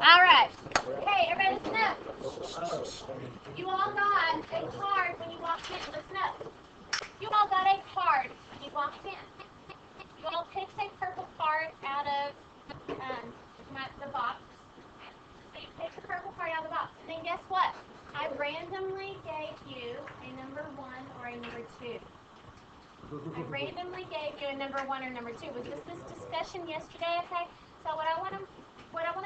All right. Hey, everybody listen up. You all got a card when you walked in. Listen up. You all got a card when you walked in. You all picked a purple card out of the box. So you picked the purple card out of the box. And then guess what? I randomly gave you a number 1 or a number 2. I randomly gave you a number 1 or number 2. Was this discussion yesterday? Okay. So what I want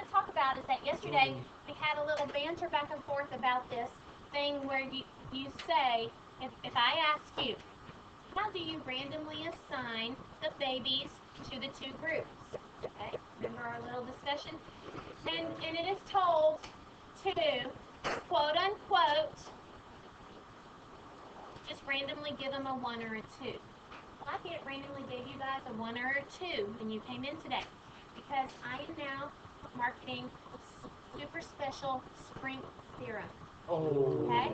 to talk about is that yesterday we had a little banter back and forth about this thing where you say, if I ask you, how do you randomly assign the babies to the 2 groups? Okay. Remember our little discussion? And it is told to quote unquote just randomly give them a 1 or a 2. Well, I randomly gave you guys a 1 or a 2 when you came in today because I am now marketing super special strength serum. Okay?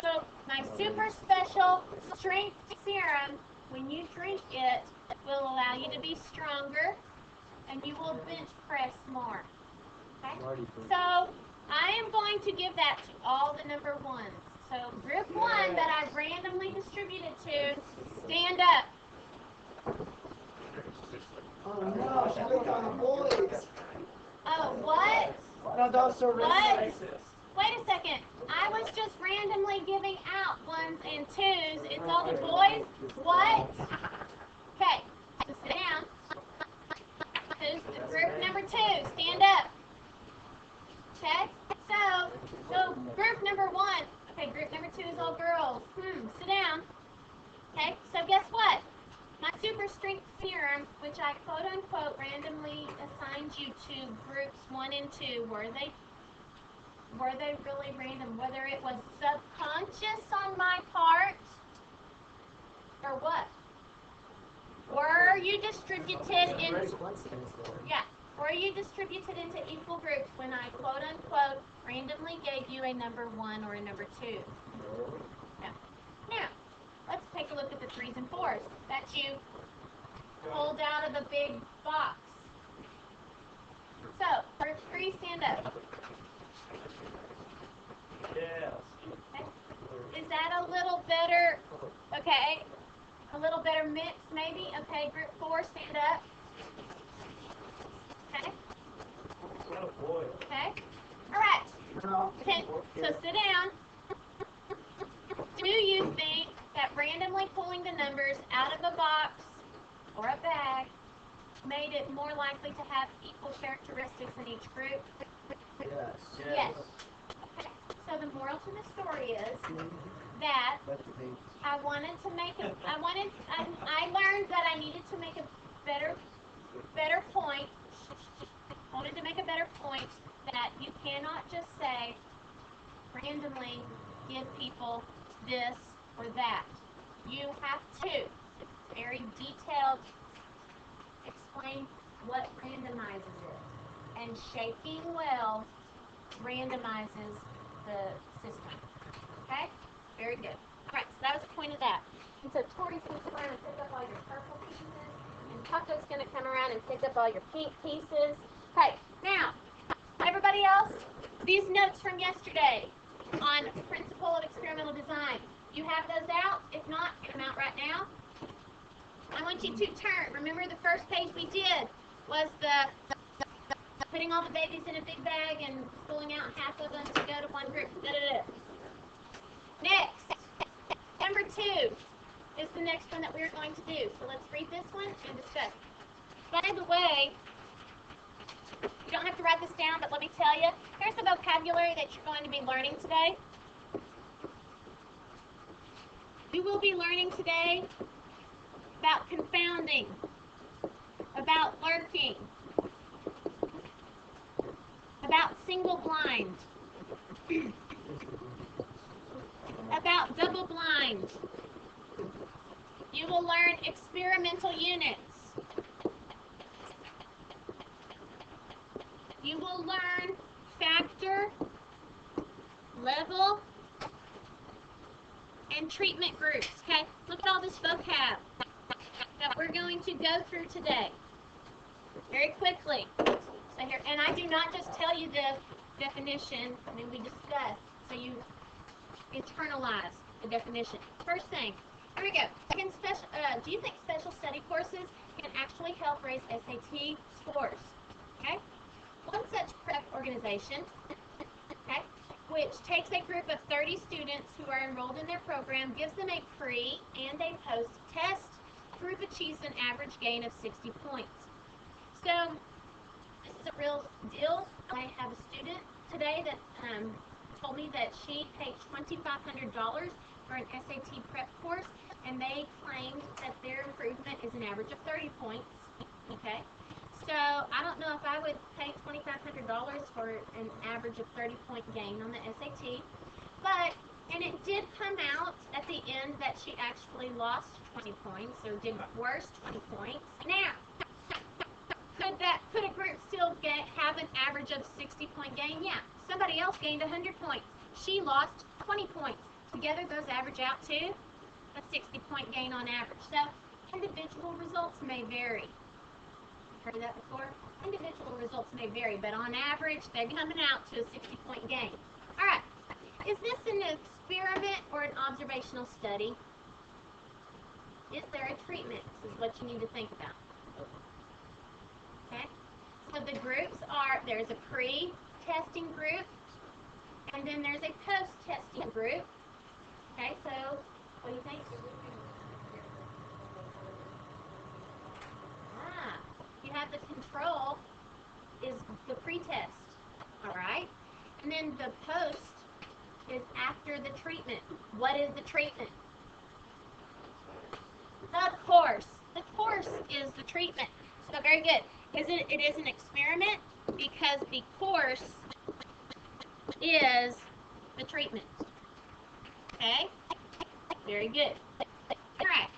So my super special strength serum, when you drink it, will allow you to be stronger and you will bench press more. Okay? So I am going to give that to all the number 1s. So group 1 that I randomly distributed to, stand up. Oh no, she picked on the boys. Oh, what? No, that's so What? racist. Wait a second. I was just randomly giving out 1s and 2s. It's all the boys? What? Okay, so sit down. Who's the group number 2? Stand up. Okay, so group number 1. Okay, group number 2 is all girls. Sit down. Okay, so guess what? My super strength serum, which I quote unquote randomly assigned you to groups 1 and 2, were they really random? Whether it was subconscious on my part or what? Were you distributed into equal groups when I quote unquote randomly gave you a number 1 or a number 2? No. Now, let's take a look at the 3s and 4s that you pulled out of the big box. So, group 3, stand up. Yes. Okay. Is that a little better? Okay. A little better mix, maybe? Okay, group 4, stand up. Okay. Oh boy. Okay. All right. Okay, so sit down. Do you think that randomly pulling the numbers out of a box or a bag made it more likely to have equal characteristics in each group? Yes. Yes. Okay. So the moral to the story is that I learned that I needed to make a better point. I wanted to make a better point that you cannot just say randomly give people this or that. You have to very detailed explain what randomizes it. And shaking well randomizes the system. Okay? Very good. Alright, so that was the point of that. And so Tori's going to come around and pick up all your purple pieces. And Paco's going to come around and pick up all your pink pieces. Okay, now, everybody else, these notes from yesterday on principle of experimental design. You have those out? If not, get them out right now. I want you to turn. Remember the first page we did was the putting all the babies in a big bag and pulling out half of them to go to one group. Next, number 2 is the next one that we're going to do. So let's read this one and discuss. By the way, you don't have to write this down, but let me tell you, here's the vocabulary that you're going to be learning today. You will be learning today about confounding, about lurking, about single blind, about double blind. You will learn experimental units. You will learn factor, level, and treatment groups. Okay, look at all this vocab that we're going to go through today very quickly. So here, and I do not just tell you the definition, I mean we discuss, so you internalize the definition. First thing, here we go. Do you think special study courses can actually help raise SAT scores? Okay. One such prep organization, okay, which takes a group of 30 students who are enrolled in their program, gives them a pre and a post test. Group achieves an average gain of 60 points. So this is a real deal. I have a student today that told me that she paid $2,500 for an SAT prep course, and they claimed that their improvement is an average of 30 points. Okay, so I don't know if I would pay $2,500 for an average of 30-point gain on the SAT, and it did come out at the end that she actually lost 20 points, or did worse 20 points. Now, could a group still have an average of 60-point gain? Yeah. Somebody else gained 100 points. She lost 20 points. Together, those average out to a 60-point gain on average. So, individual results may vary. Heard that before? Individual results may vary, but on average, they're coming out to a 60-point gain. All right. Is this an experiment or an observational study? Is there a treatment? This is what you need to think about. Okay? So the groups are, there's a pre-testing group, and then there's a post-testing group. Okay, so what do you think? You have the control is the pre-test, all right? And then the post is after the treatment. What is the treatment? The course. The course is the treatment. So very good. It is an experiment because the course is the treatment. Okay? Very good. All right.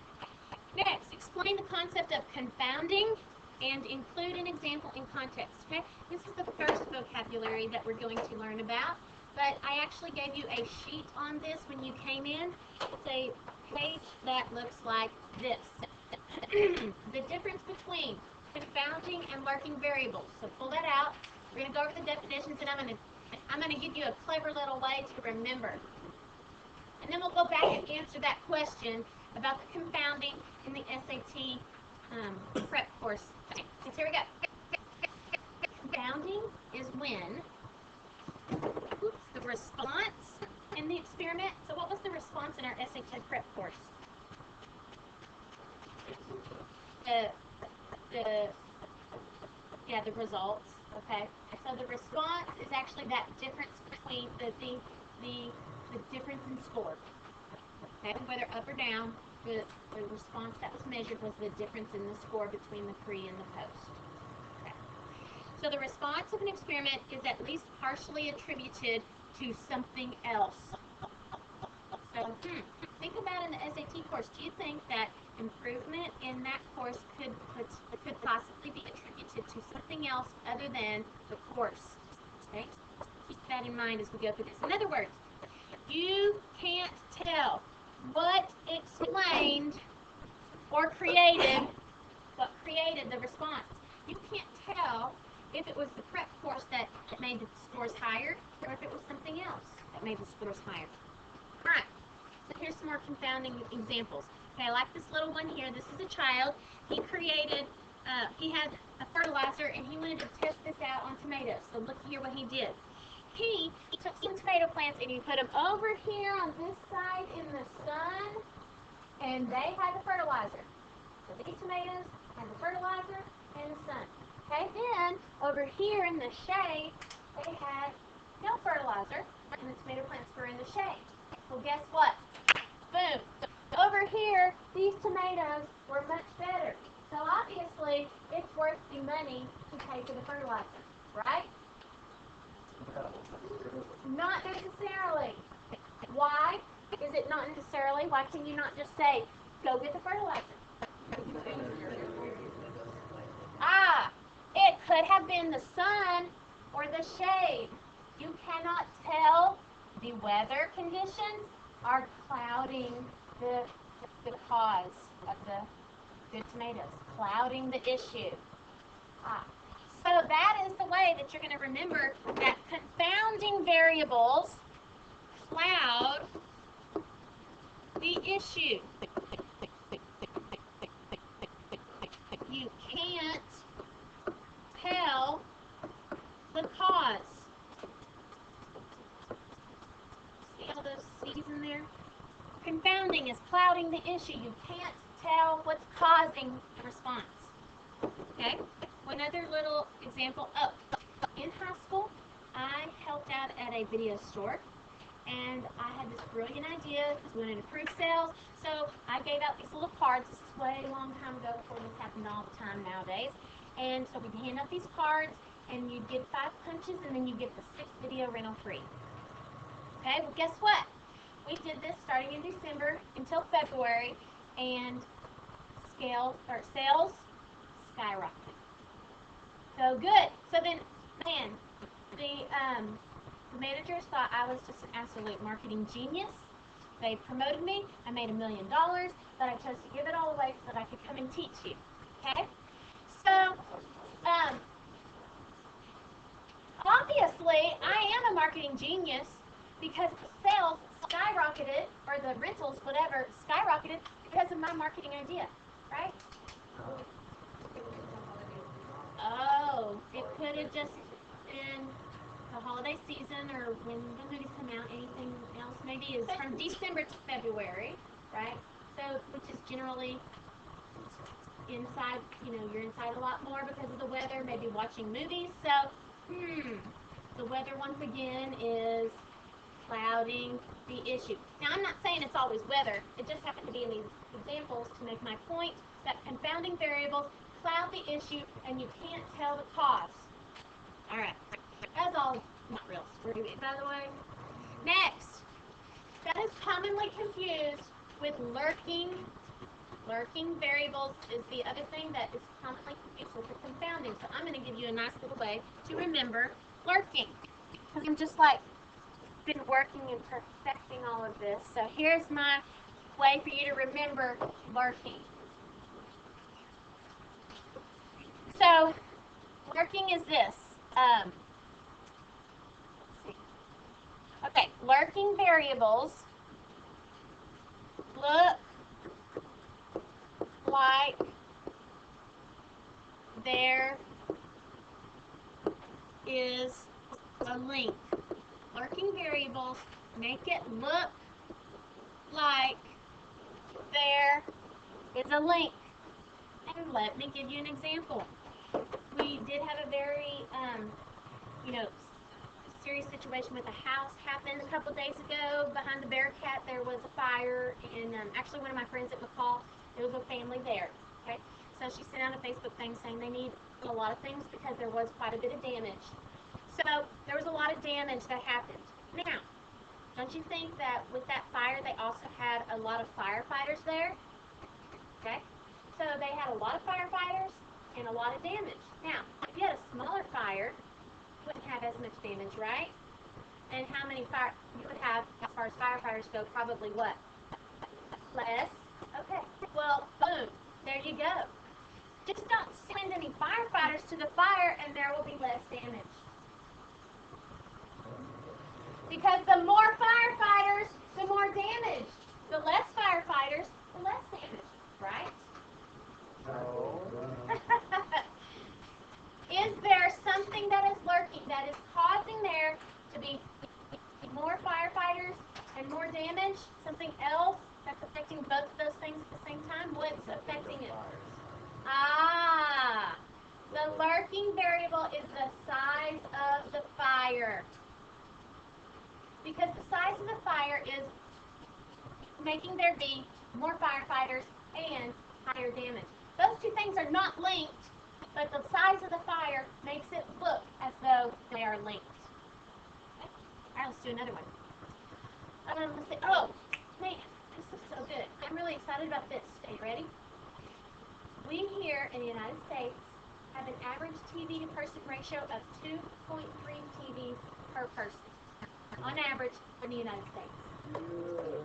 Next, explain the concept of confounding and include an example in context. Okay? This is the first vocabulary that we're going to learn about, but I actually gave you a sheet on this when you came in. It's a page that looks like this. The difference between confounding and lurking variables. So pull that out. We're going to go over the definitions, and I'm going to give you a clever little way to remember. And then we'll go back and answer that question about the confounding in the SAT prep course. So here we go. Confounding is when the response in the experiment. So what was the response in our SAT prep course? The results. Okay. So the response is actually that difference between the difference in score. Okay, whether up or down, the response that was measured was the difference in the score between the pre and the post. Okay. So the response of an experiment is at least partially attributed to something else. So think about in the SAT course, do you think that improvement in that course could possibly be attributed to something else other than the course? Okay? Keep that in mind as we go through this. In other words, you can't tell what explained or created the response. You can't tell if it was the prep course that made the scores higher or if it was something else that made the scores higher. All right. So here's some more confounding examples. Okay, I like this little one here. This is a child. He had a fertilizer, and he wanted to test this out on tomatoes. So look here what he did. He took some tomato plants, and he put them over here on this side in the sun, and they had the fertilizer. So these tomatoes had the fertilizer and the sun. Okay, then over here in the shade, they had no fertilizer, and the tomato plants were in the shade. Well, guess what? Boom. Over here, these tomatoes were much better. So obviously, it's worth the money to pay for the fertilizer, right? Not necessarily. Why is it not necessarily? Why can you not just say, go get the fertilizer? It could have been the sun or the shade. You cannot tell. The weather conditions are clouding the cause of the good tomatoes, clouding the issue. So that is the way that you're going to remember that confounding variables cloud the issue. You can't tell the cause. See all those C's in there? Confounding is clouding the issue. You can't tell what's causing the response. Okay? One other little example. Oh, in high school, I helped out at a video store, and I had this brilliant idea because we wanted to improve sales. So I gave out these little cards. This is way a long time ago before this happened all the time nowadays. And so we'd hand out these cards, and you'd get 5 punches, and then you get the 6th video rental free. Okay, well guess what? We did this starting in December until February, and sales skyrocketed. So good. So then, man, the managers thought I was just an absolute marketing genius. They promoted me. I made $1 million, but I chose to give it all away so that I could come and teach you. Okay? So, obviously, I am a marketing genius because the sales skyrocketed, or the rentals, whatever, skyrocketed because of my marketing idea, right? Oh, it could have just been the holiday season, or when the movies come out. Anything else maybe is from December to February, right? So, which is generally inside, you're inside a lot more because of the weather, maybe watching movies. So, the weather once again is clouding the issue. Now, I'm not saying it's always weather. It just happened to be in these examples to make my point that confounding variables cloud the issue, and you can't tell the cause. All right. That's all not real screwy, by the way. Next, that is commonly confused with lurking. Lurking variables is the other thing that is commonly confused with the confounding. So I'm going to give you a nice little way to remember lurking, because I'm just like been working and perfecting all of this. So here's my way for you to remember lurking. So lurking is this. Okay, lurking variables look like there is a link. Lurking variables make it look like there is a link. And let me give you an example. We did have a very, serious situation with a house happened a couple days ago. Behind the Bearcat, there was a fire, and actually one of my friends at McCall, there was a family there. Okay, so she sent out a Facebook thing saying they need a lot of things because there was quite a bit of damage. So there was a lot of damage that happened. Now, don't you think that with that fire, they also had a lot of firefighters there? Okay, so they had a lot of firefighters and a lot of damage. Now, if you had a smaller fire, you wouldn't have as much damage, right? And how many fire you would have as far as firefighters go? Probably what? Less. Okay. Well, boom. There you go. Just don't send any firefighters to the fire, and there will be less damage. Because the more firefighters, the more damage. The less firefighters, the less damage, right? No. Is there something that is lurking, that is causing there to be more firefighters and more damage? Something else that's affecting both of those things at the same time? What's affecting it? Ah, the lurking variable is the size of the fire. Because the size of the fire is making there be more firefighters and higher damage. Those two things are not linked, but the size of the fire makes it look as though they are linked. Okay. All right, let's do another one. Let's see. Oh, man, this is so good. I'm really excited about this. Stay ready. We here in the United States have an average TV to person ratio of 2.3 TVs per person, on average in the United States.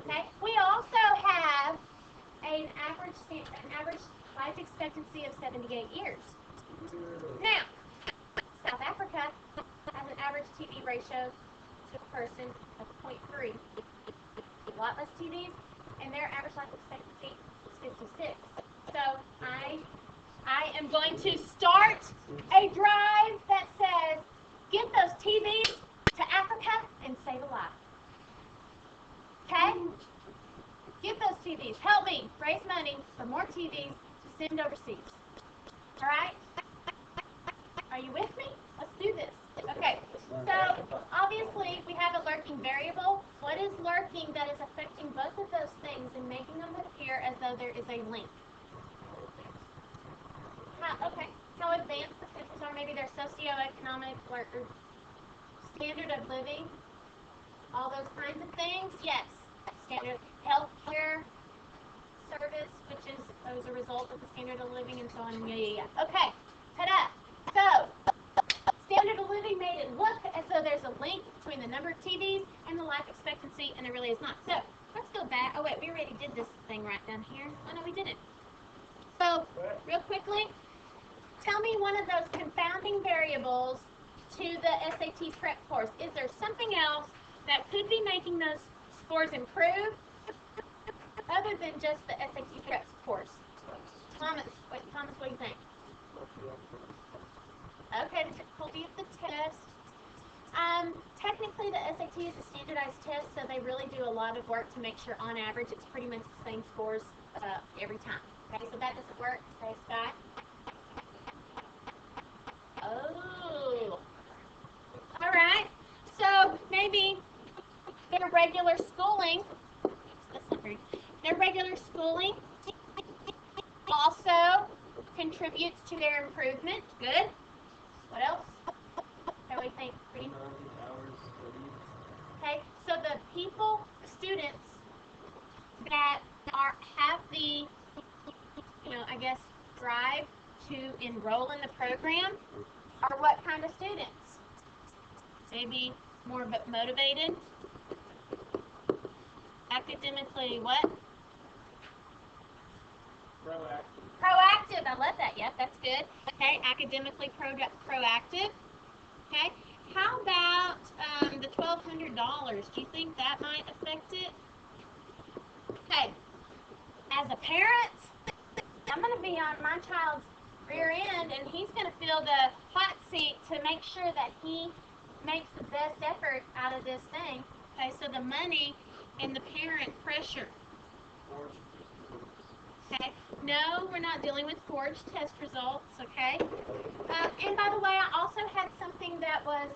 Okay. We also have an average life expectancy of 78 years. Now, ratio to a person of 0.3. A lot less TVs, and their average life expectancy is 56. So I am going to start a drive that says, get those TVs to Africa and save a life. Okay? Get those TVs. Help me raise money for more TVs to send overseas. All right? Are you with me? Let's do this. Okay. So, obviously, we have a lurking variable. What is lurking that is affecting both of those things and making them appear as though there is a link? How advanced the peoples are, maybe their socioeconomic or standard of living, all those kinds of things. Yes. Standard healthcare service, which is as a result of the standard of living and so on. Yeah. Okay. Ta-da. So, standard of living made it look as though there's a link between the number of TVs and the life expectancy, and there really is not. So, let's go back. Oh, wait, we already did this thing right down here. Oh, no, we didn't. So, real quickly, tell me one of those confounding variables to the SAT prep course. Is there something else that could be making those scores improve other than just the SAT prep course? Thomas, what do you think? Okay, the difficulty of the test. Technically, the SAT is a standardized test, so they really do a lot of work to make sure, on average, it's pretty much the same scores every time. Okay, so that doesn't work. Okay, Scott. Oh. All right. So maybe their regular schooling. That's not very. Their regular schooling also contributes to their improvement. Good. What else? How do we think? Okay, so the students that have the, I guess, drive to enroll in the program are what kind of students? Maybe more motivated, academically what? Proactive. I love that. Yep, that's good. Okay, academically proactive. Okay. How about the $1,200? Do you think that might affect it? Okay. As a parent, I'm going to be on my child's rear end, and he's going to feel the hot seat to make sure that he makes the best effort out of this thing. Okay, so the money and the parent pressure. Okay. No, we're not dealing with forged test results. Okay. And by the way, I also had something that was.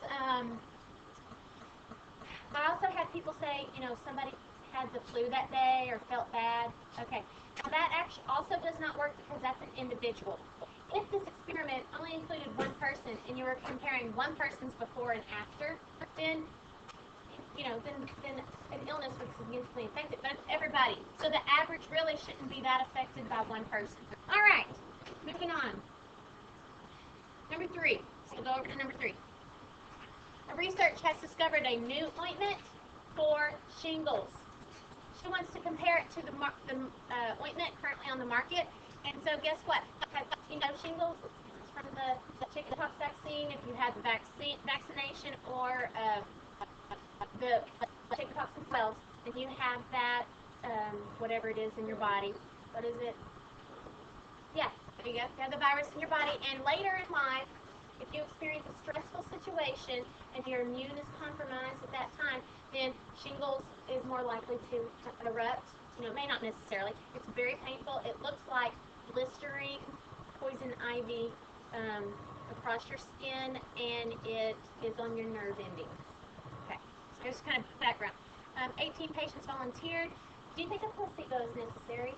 I also had people say, somebody had the flu that day or felt bad. Okay. Now that actually also does not work because that's an individual. If this experiment only included one person and you were comparing one person's before and after, then then an illness would significantly affect it. But it's everybody. So the average really shouldn't be that affected by one person. All right. Moving on. Number 3. So we'll go over to number 3. A research has discovered a new ointment for shingles. She wants to compare it to the ointment currently on the market. And so guess what? Shingles from the chickenpox vaccine, if you had the vaccination or the chickenpox themselves, then you have that, whatever it is in your body. What is it? Yeah, there you go. You have the virus in your body. And later in life, if you experience a stressful situation and your immune is compromised at that time, then shingles is more likely to erupt. It may not necessarily. It's very painful. It looks like blistering poison ivy across your skin, and it is on your nerve endings. Okay, so here's kind of background. 18 patients volunteered. Do you think a placebo is necessary?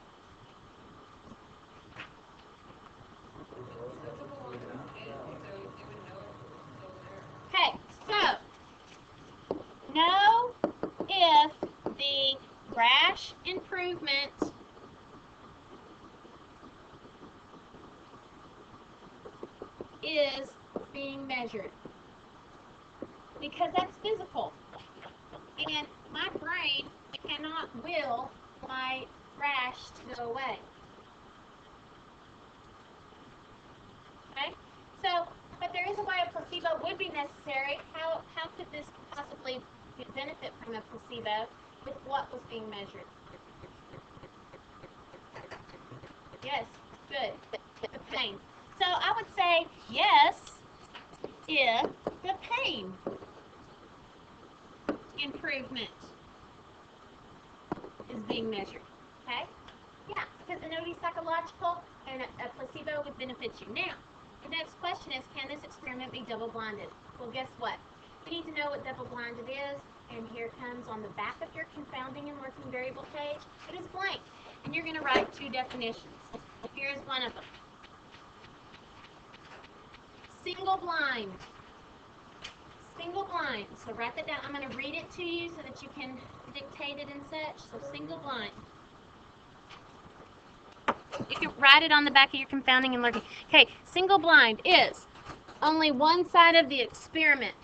Okay, so know if the rash improvement is being measured, because that's physical, and my brain cannot will my rash to go away. Okay, so but there is a way a placebo would be necessary. How could this possibly benefit from a placebo with what was being measured? Yes, good. The pain. So I would say yes if the pain improvement is being measured. Okay? Yeah, because it would be psychological and a placebo would benefit you. Now, the next question is, can this experiment be double-blinded? Well, guess what? You need to know what double-blinded is, and here comes on the back of your confounding and working variable page. It is blank, and you're going to write two definitions. Here's one of them. Single blind. Single blind. So write that down. I'm going to read it to you so that you can dictate it and such. So single blind. You can write it on the back of your confounding and lurking. Okay, single blind is only one side of the experiment.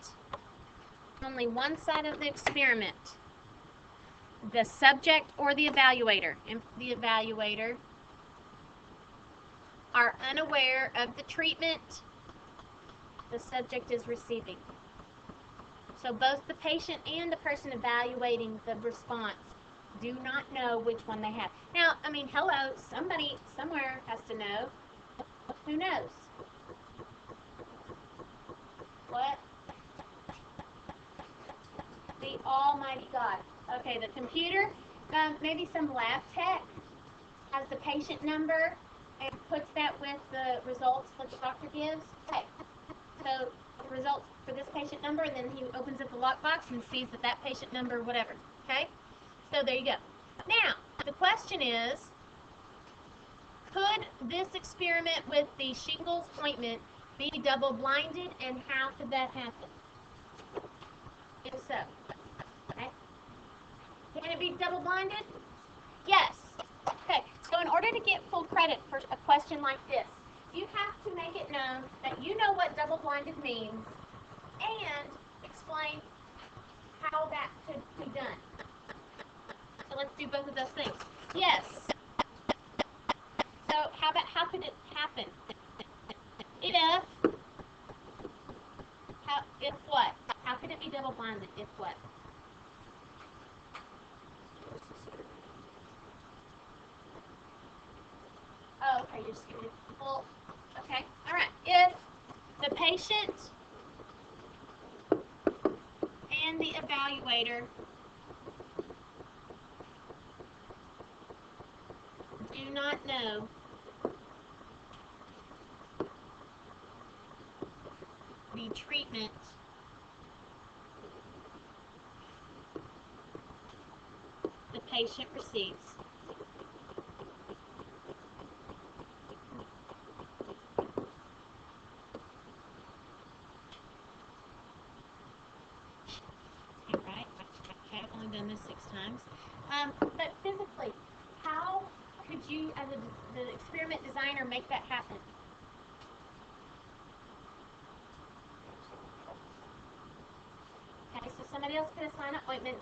Only one side of the experiment. The subject or the evaluator. And the evaluator are unaware of the treatment the subject is receiving. So both the patient and the person evaluating the response do not know which one they have. Now, I mean, hello, somebody somewhere has to know. Who knows? What? The Almighty God. Okay, the computer, maybe some lab tech has the patient number and puts that with the results that the doctor gives. Okay, so the results for this patient number, and then he opens up the lockbox and sees that patient number, whatever. Okay? So there you go. Now, the question is, could this experiment with the shingles ointment be double-blinded, and how could that happen? If so. Okay? Can it be double-blinded? Yes. Okay, so in order to get full credit for a question like this, you have to make it known that you know what double-blinded means and explain how that could be done. So let's do both of those things. Yes. So how could it happen? If what? How could it be double-blinded? If what? Oh, okay, you're just giving it full. Okay, all right. If the patient and the evaluator do not know the treatment the patient receives. Right? I've only done this 6 times. But physically, how could you, as the experiment designer, make that happen? Okay, so somebody else could assign an ointment.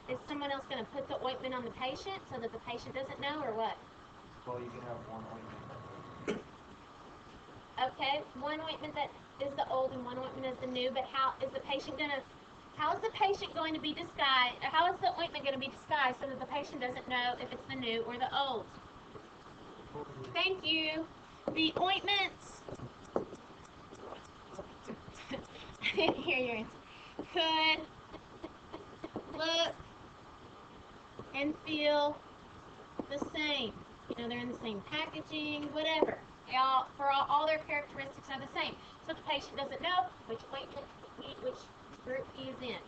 Is someone else going to put the ointment on the patient so that the patient doesn't know, or what? Well, you can have one ointment. Okay, one ointment that is the old and one ointment is the new, but how is the patient going to be disguised? How is the ointment going to be disguised so that the patient doesn't know if it's the new or the old? Thank you. The ointments, I didn't hear your answer, could look and feel the same. You know, they're in the same packaging, whatever. All their characteristics are the same. So the patient doesn't know which ointment, which group he is in.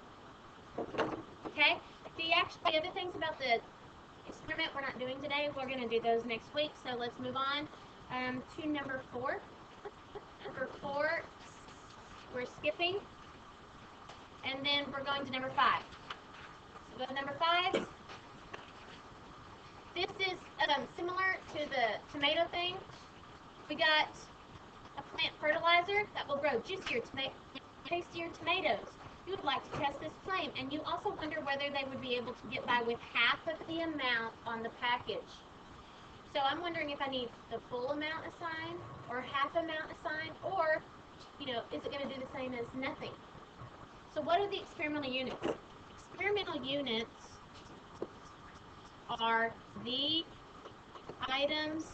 Okay? The other things about the experiment we're not doing today, we're going to do those next week. So let's move on to number 4. Number 4, we're skipping. And then we're going to number 5. So go to number 5. This is similar to the tomato thing. We got a plant fertilizer that will grow juicier, tastier tomatoes. You would like to test this claim, and you also wonder whether they would be able to get by with half of the amount on the package. So I'm wondering if I need the full amount assigned, or half amount assigned, or, is it going to do the same as nothing? So what are the experimental units? Experimental units are the items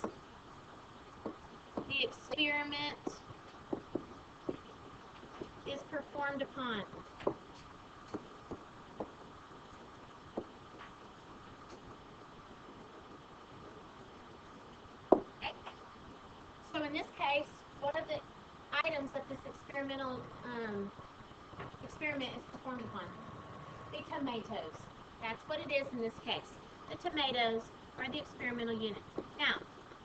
the experiment is performed upon. Okay. So in this case, what are the items that this experimental experiment is performed upon? The tomatoes. That's what it is in this case. The tomatoes are the experimental units. Now,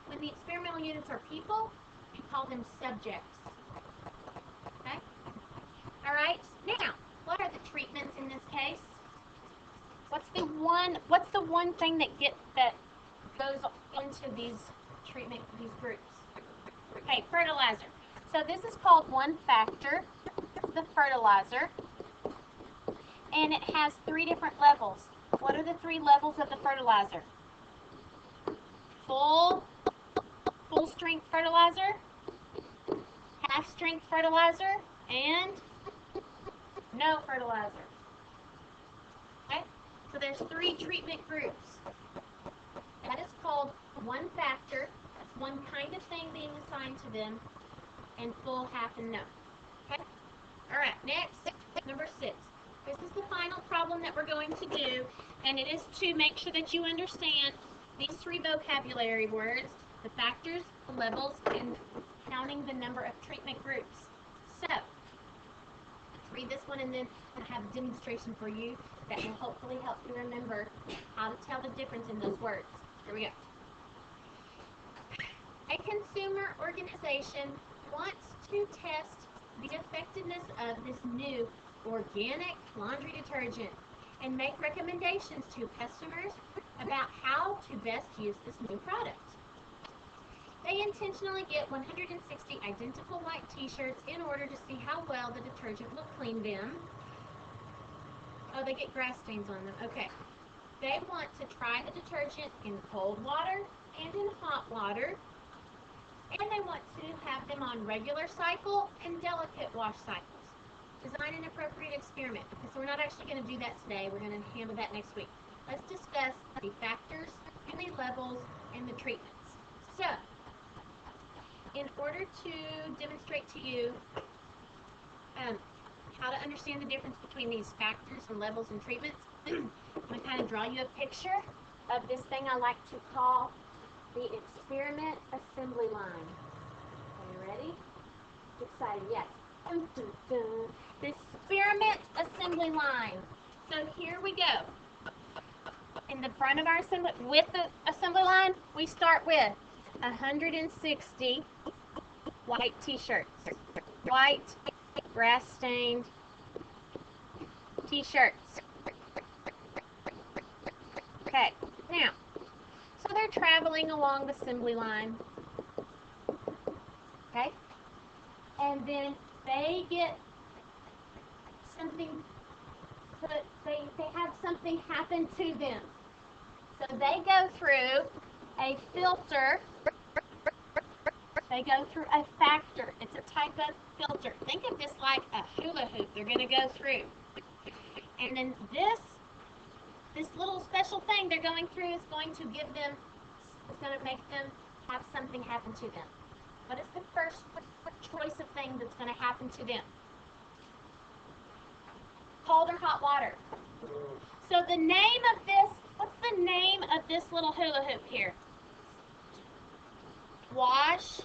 when the experimental units are people, we call them subjects. Okay? All right. Now, what are the treatments in this case? What's the one thing that goes into these groups? Okay, fertilizer. So this is called one factor, the fertilizer, and it has 3 different levels. What are the 3 levels of the fertilizer? Full strength fertilizer, half strength fertilizer, and no fertilizer. Okay? So there's 3 treatment groups. That is called one factor. That's one kind of thing being assigned to them, and full, half, and no. Okay? All right, next, number 6. This is the final problem that we're going to do, and it is to make sure that you understand these 3 vocabulary words, the factors, the levels, and counting the number of treatment groups. So, let's read this one, and then I have a demonstration for you that will hopefully help you remember how to tell the difference in those words. Here we go. A consumer organization wants to test the effectiveness of this new organic laundry detergent and make recommendations to customers about how to best use this new product. They intentionally get 160 identical white t-shirts in order to see how well the detergent will clean them. Oh, they get grass stains on them. Okay. They want to try the detergent in cold water and in hot water. And they want to have them on regular cycle and delicate wash cycles. Design an appropriate experiment. Okay, so we're not actually going to do that today. We're going to handle that next week. Let's discuss the factors and the levels and the treatments. So, in order to demonstrate to you how to understand the difference between these factors and levels and treatments, I'm going to kind of draw you a picture of this thing I like to call the experiment assembly line. Are you ready? Excited, yes. Dun, dun, dun. The experiment assembly line. So here we go. In the front of our assembly, with the assembly line, we start with 160 white t-shirts. White, grass-stained t-shirts. Okay, now, so they're traveling along the assembly line. Okay? And then they get something, they have something happen to them. So they go through a filter. They go through a factor. It's a type of filter. Think of this like a hula hoop they're going to go through. And then this little special thing they're going through is going to give them, it's going to make them have something happen to them. What is the first choice of thing that's going to happen to them? Cold or hot water? So the name of this, what's the name of this little hula hoop here? Wash,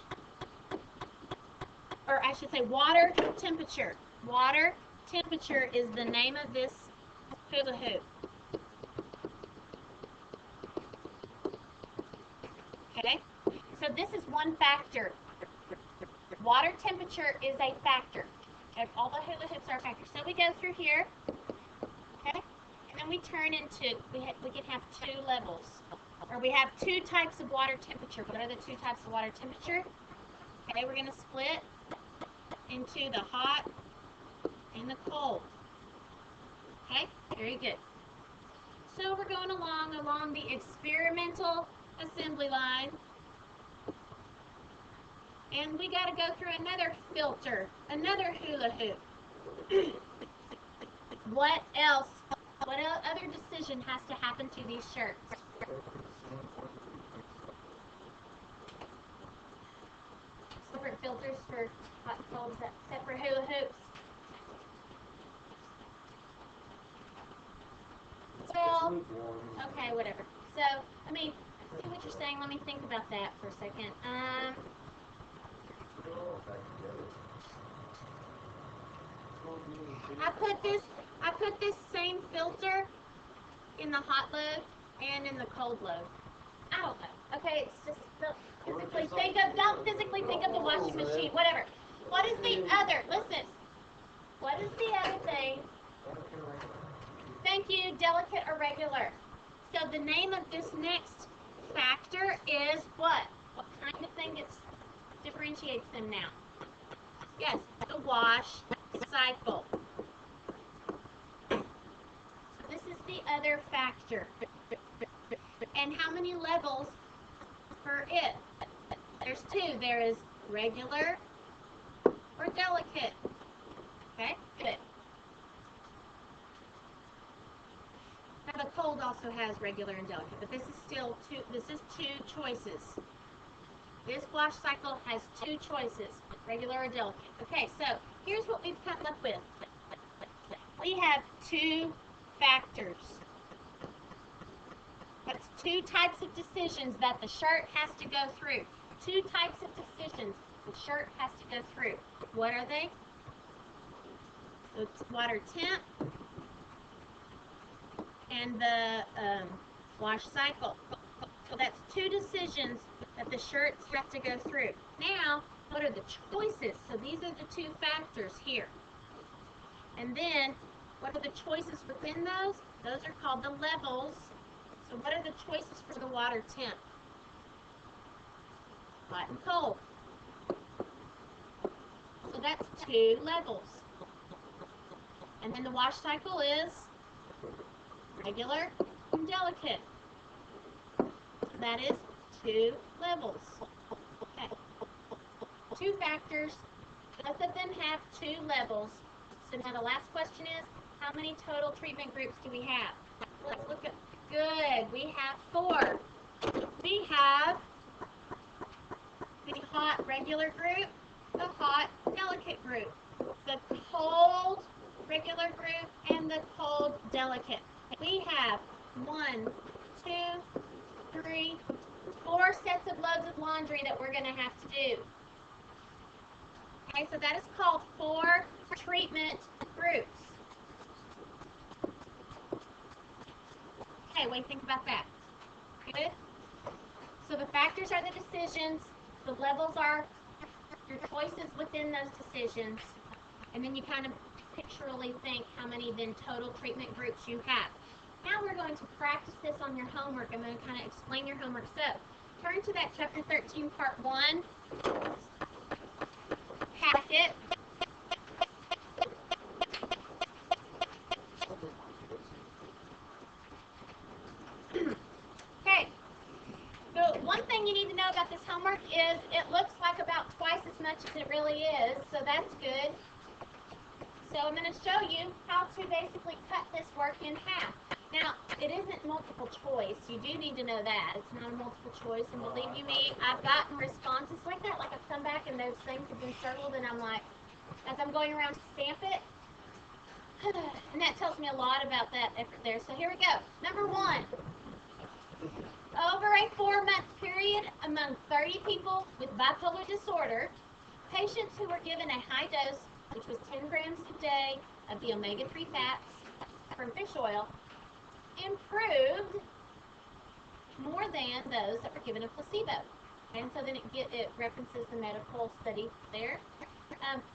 or I should say water temperature. Water temperature is the name of this hula hoop. Okay, so this is one factor. Water temperature is a factor. Okay? All the hula hoops are factors. So we go through here, okay, and then we turn into, we can have 2 levels, or we have 2 types of water temperature. What are the 2 types of water temperature? Okay, we're going to split into the hot and the cold. Okay, very good. So we're going along the experimental assembly line. And we got to go through another filter, another hula hoop. What else? What other decision has to happen to these shirts? Separate filters for hot and cold, separate hula hoops. Well, okay, whatever. So, I mean, I see what you're saying. Let me think about that for a second. I put this same filter in the hot load and in the cold load. I don't know. Okay, it's just don't physically think of the washing machine, whatever. What is the other, listen, what is the other thing? Thank you, delicate or regular. So the name of this next factor is what? What kind of thing differentiates them now? Yes, the wash cycle. So this is the other factor. And how many levels for it? There's two. There is regular or delicate. Okay, good. Now the cold also has regular and delicate, but this is two choices. This wash cycle has two choices, regular or delicate. Okay, so here's what we've come up with. We have two factors. That's two types of decisions that the shirt has to go through. Two types of decisions the shirt has to go through. What are they? The water temp and the wash cycle. So that's two decisions that the shirts have to go through. Now, what are the choices? So these are the two factors here. And then, what are the choices within those? Those are called the levels. So what are the choices for the water temp? Hot and cold. So that's two levels. And then the wash cycle is regular and delicate. That is two levels. Okay. Two factors. Both of them have two levels. So now the last question is, how many total treatment groups do we have? Let's look at, good, we have 4. We have the hot regular group, the hot delicate group, the cold regular group, and the cold delicate. We have 1, 2, 3, 4 sets of loads of laundry that we're going to have to do. Okay, so that is called 4 treatment groups. Okay, what do you think about that? Good? So the factors are the decisions, the levels are your choices within those decisions, and then you kind of pictorially think how many then total treatment groups you have. Now we're going to practice this on your homework. I'm going to kind of explain your homework. So turn to that chapter 13, part 1 packet. Okay. So one thing you need to know about this homework is it looks like about twice as much as it really is, so that's good. So I'm going to show you how to basically cut this work in half. Now, it isn't multiple choice. You do need to know that. It's not a multiple choice, and believe you me, I've gotten responses like that. Like I've come back and those things have been circled, and I'm like, as I'm going around to stamp it, and that tells me a lot about that effort there. So here we go. Number 1. Over a 4-month period among 30 people with bipolar disorder, patients who were given a high dose, which was 10 grams a day of the omega-3 fats from fish oil, improved more than those that were given a placebo. And so then it references the medical study there.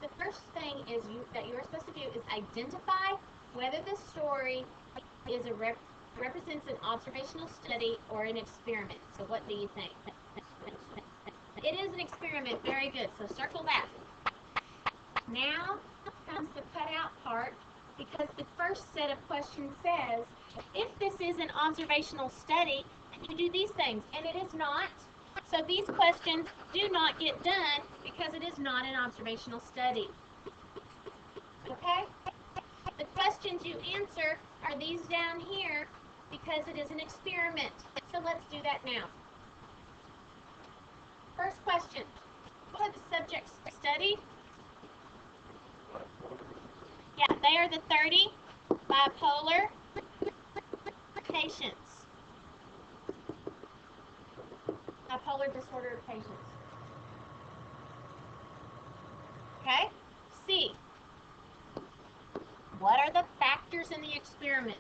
The first thing is that you're supposed to do is identify whether the story is represents an observational study or an experiment. So what do you think? It is an experiment. Very good. So circle that. Now comes the cutout part, because the first set of questions says, if this is an observational study, you do these things, and it is not. So these questions do not get done because it is not an observational study. Okay? The question questions you answer are these down here because it is an experiment. So let's do that now. First question. What are the subjects studied? Yeah, they are the 30 bipolar patients. Bipolar disorder patients. Okay? C. What are the factors in the experiment?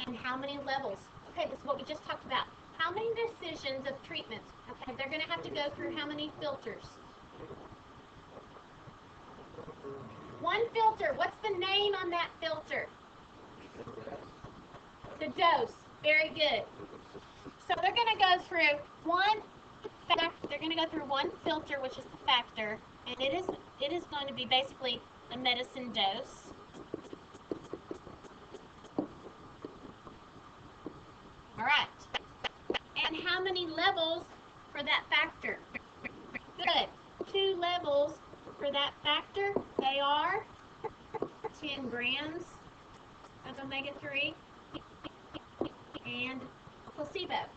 And how many levels? Okay, this is what we just talked about. How many decisions of treatments? Okay, they're going to have to go through how many filters? One filter. What's the name on that filter? The dose. Very good. So they're going to go through one factor. They're going to go through one filter, which is the factor, and it is going to be basically the medicine dose. All right. And how many levels for that factor? Good. 2 levels for that factor. They are 10 grams of omega-3 and placebo,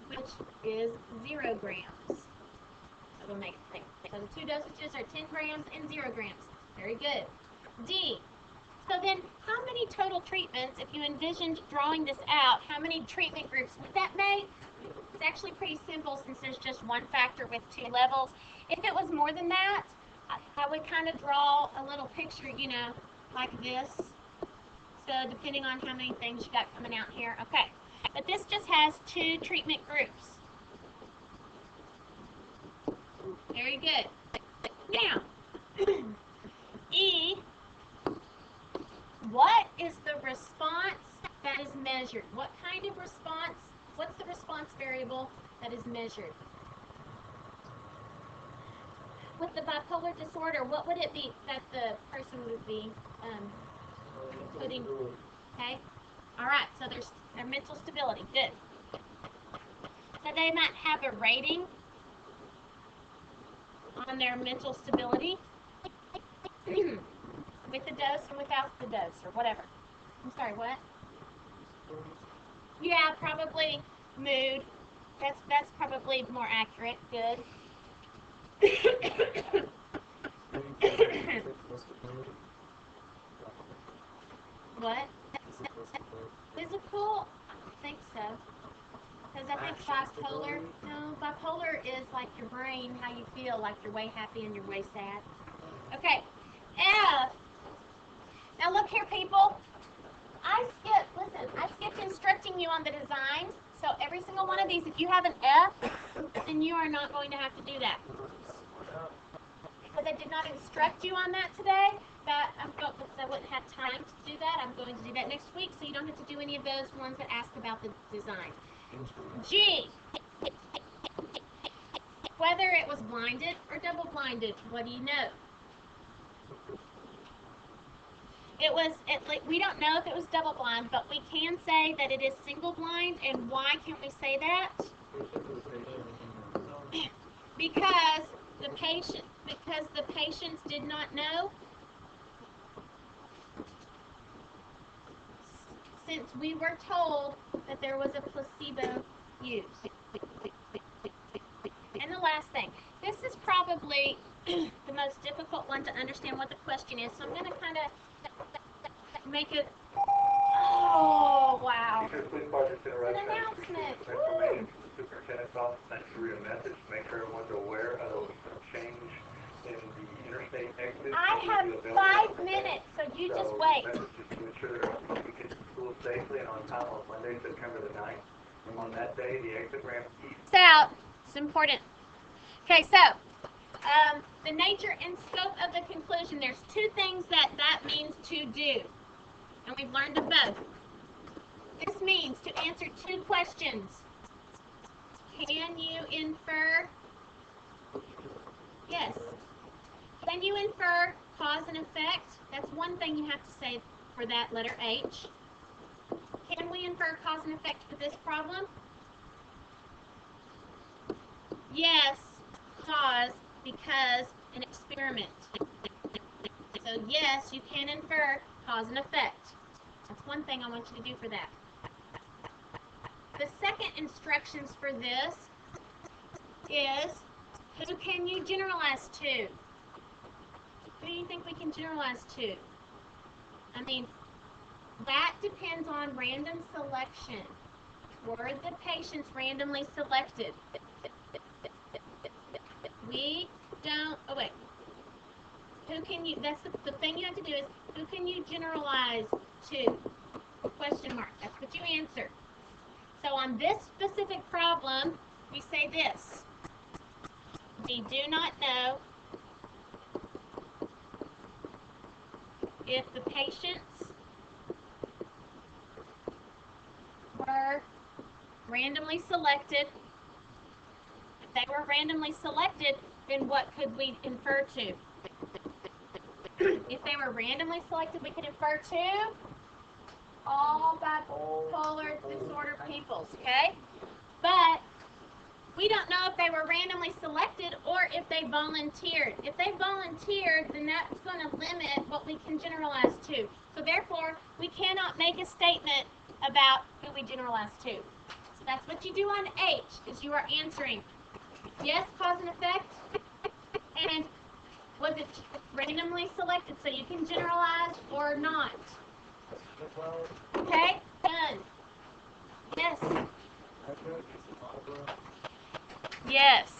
which is 0 grams of omega-3. So the 2 dosages are 10 grams and 0 grams. Very good. D. So then, how many total treatments, if you envisioned drawing this out, how many treatment groups would that make? It's actually pretty simple since there's just one factor with 2 levels. If it was more than that, I would kind of draw a little picture, you know, like this. So depending on how many things you got coming out here. Okay, but this just has 2 treatment groups. Very good. Now, E. What is the response that is measured? What kind of response? What's the response variable that is measured? With the bipolar disorder, what would it be that the person would be putting? Okay. All right. So there's their mental stability. Good. So they might have a rating on their mental stability. With the dose and without the dose, or whatever. I'm sorry, what? Yeah, probably mood. That's probably more accurate. Good. What? Physical? I think so. Because I think bipolar, no, bipolar is like your brain, how you feel, like you're way happy and you're way sad. Okay. F. Now look here, people. I skipped instructing you on the designs. So every single one of these, if you have an F, then you are not going to have to do that. Because I did not instruct you on that today, because I wouldn't have time to do that. I'm going to do that next week, so you don't have to do any of those ones that ask about the design. G. Whether it was blinded or double-blinded, what do you know? We don't know if it was double blind, but we can say that it is single blind. And why can't we say that? Because the patients did not know. Since we were told that there was a placebo used. And the last thing, this is probably the most difficult one to understand what the question is. So I'm going to kind of make it. Oh, wow. Please pause this An interruption. announcement. Information from the superintendent's office sent to read a message to make sure everyone's aware of the change in the interstate exit. I have 5 minutes, so you just wait. Message is to ensure that everyone gets to school safely and on time on Monday, September the 9th. On that day, the exit ramp east. It's out. It's important. Okay, so the nature and scope of the conclusion. There's 2 things that means to do. And we've learned them both. This means to answer 2 questions. Can you infer? Yes. Can you infer cause and effect? That's one thing you have to say for that letter H. Can we infer cause and effect for this problem? Yes, because an experiment. So So yes, you can infer cause and effect. That's one thing I want you to do for that. The second instructions for this is, who can you generalize to? Who do you think we can generalize to? I mean, that depends on random selection. Were the patients randomly selected? We don't, oh wait. Who can you, that's the thing you have to do is, who can you generalize to? Question mark, that's what you answer. So on this specific problem, we say this. We do not know if the patients were randomly selected. If they were randomly selected, then what could we infer to? If they were randomly selected, we could infer to all bipolar disorder peoples, okay? But we don't know if they were randomly selected or if they volunteered. If they volunteered, then that's going to limit what we can generalize to. So therefore, we cannot make a statement about who we generalize to. So that's what you do on H, is you are answering yes, cause and effect, and was it randomly selected, so you can generalize or not. Okay, done. Yes. Yes.